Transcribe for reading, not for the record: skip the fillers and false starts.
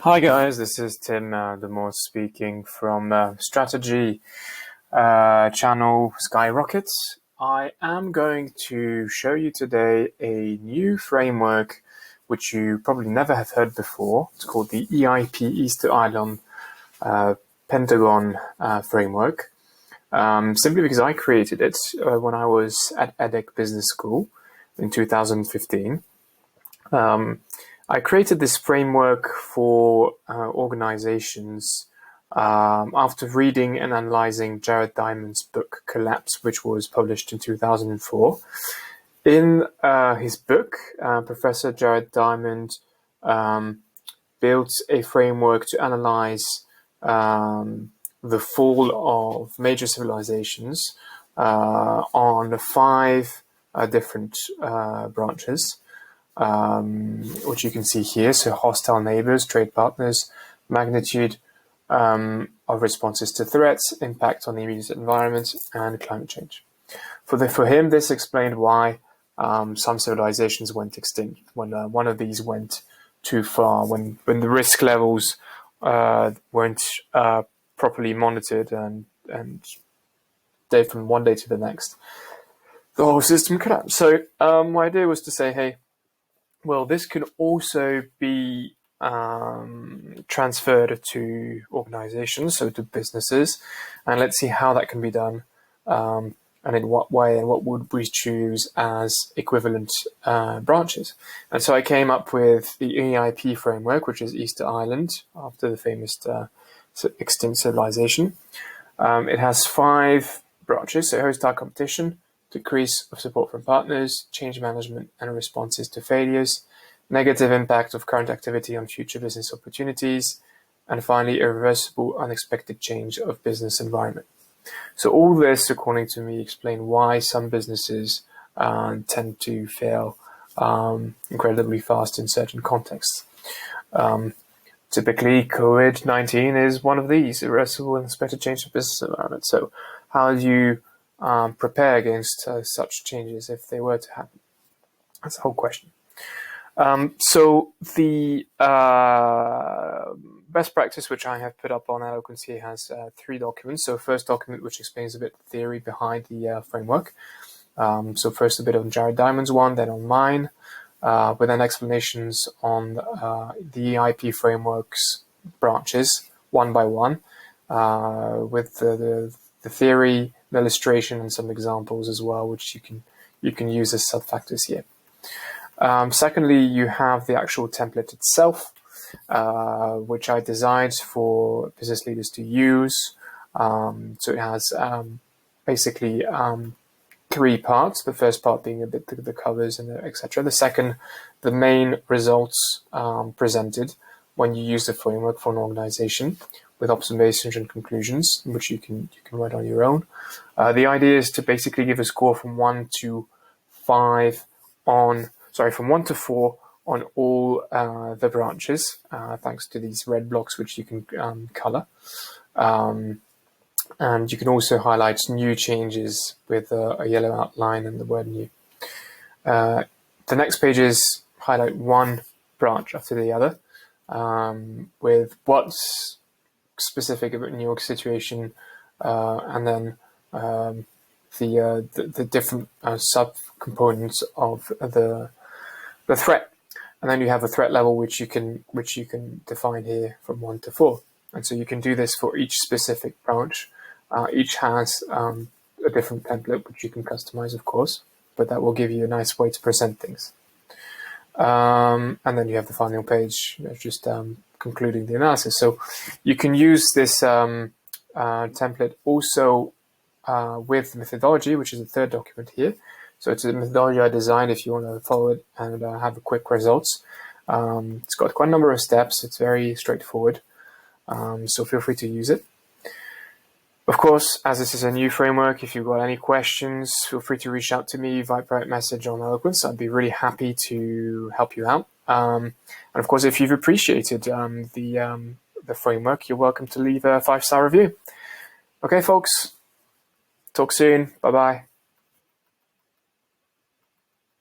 Hi guys, this is Tim Demore speaking from Strategy channel Skyrockets. I am going to show you today a new framework which you probably never have heard before. It's called the EIP East Island Pentagon Framework. Simply because I created it when I was at EDEC Business School in 2015. I created this framework for organizations after reading and analyzing Jared Diamond's book Collapse, which was published in 2004. In his book, Professor Jared Diamond built a framework to analyze the fall of major civilizations on 5 different branches. Which you can see here. So hostile neighbors, trade partners, magnitude of responses to threats, impact on the immediate environment, and climate change. For him, this explained why some civilizations went extinct when one of these went too far, when the risk levels weren't properly monitored, and from one day to the next, the whole system collapsed. So my idea was to say, hey, well, this could also be transferred to organizations, so to businesses, and let's see how that can be done, and in what way, and what would we choose as equivalent branches. And so I came up with the EIP framework, which is Easter Island, after the famous extinct civilization. It has 5 branches, so hostile competition, decrease of support from partners, change management and responses to failures, negative impact of current activity on future business opportunities, and finally, irreversible, unexpected change of business environment. So all this, according to me, explain why some businesses tend to fail incredibly fast in certain contexts. Typically, COVID-19 is one of these, irreversible, unexpected change of business environment. So how do you prepare against such changes if they were to happen? That's the whole question. So the best practice which I have put up on Eloquence here has 3 documents. So first document which explains a bit of theory behind the framework. So first a bit on Jared Diamond's one, then on mine, with then explanations on the EIP framework's branches one by one, with the theory, the illustration, and some examples as well, which you can use as sub-factors here. Secondly, you have the actual template itself, which I designed for business leaders to use. So it has basically 3 parts. The first part being a bit the covers and etc. The second, the main results presented when you use the framework for an organization, with observations and conclusions, which you can write on your own. The idea is to basically give a score from 1 to 4 on all the branches, thanks to these red blocks which you can color. And you can also highlight new changes with a yellow outline and the word new. The next pages highlight one branch after the other, with what's specific about New York situation, and then the different sub-components of the threat. And then you have a threat level which you can define here from 1 to 4. And so you can do this for each specific branch. Each has a different template which you can customize, of course, but that will give you a nice way to present things. And then you have the final page, just concluding the analysis. So you can use this template also with methodology, which is the 3rd document here. So it's a methodology I designed if you want to follow it and have a quick results. It's got quite a number of steps. It's very straightforward. So feel free to use it. Of course, as this is a new framework, if you've got any questions, feel free to reach out to me via private message on Eloquence. I'd be really happy to help you out. And of course, if you've appreciated the framework, you're welcome to leave a 5-star review. Okay, folks, talk soon. Bye-bye.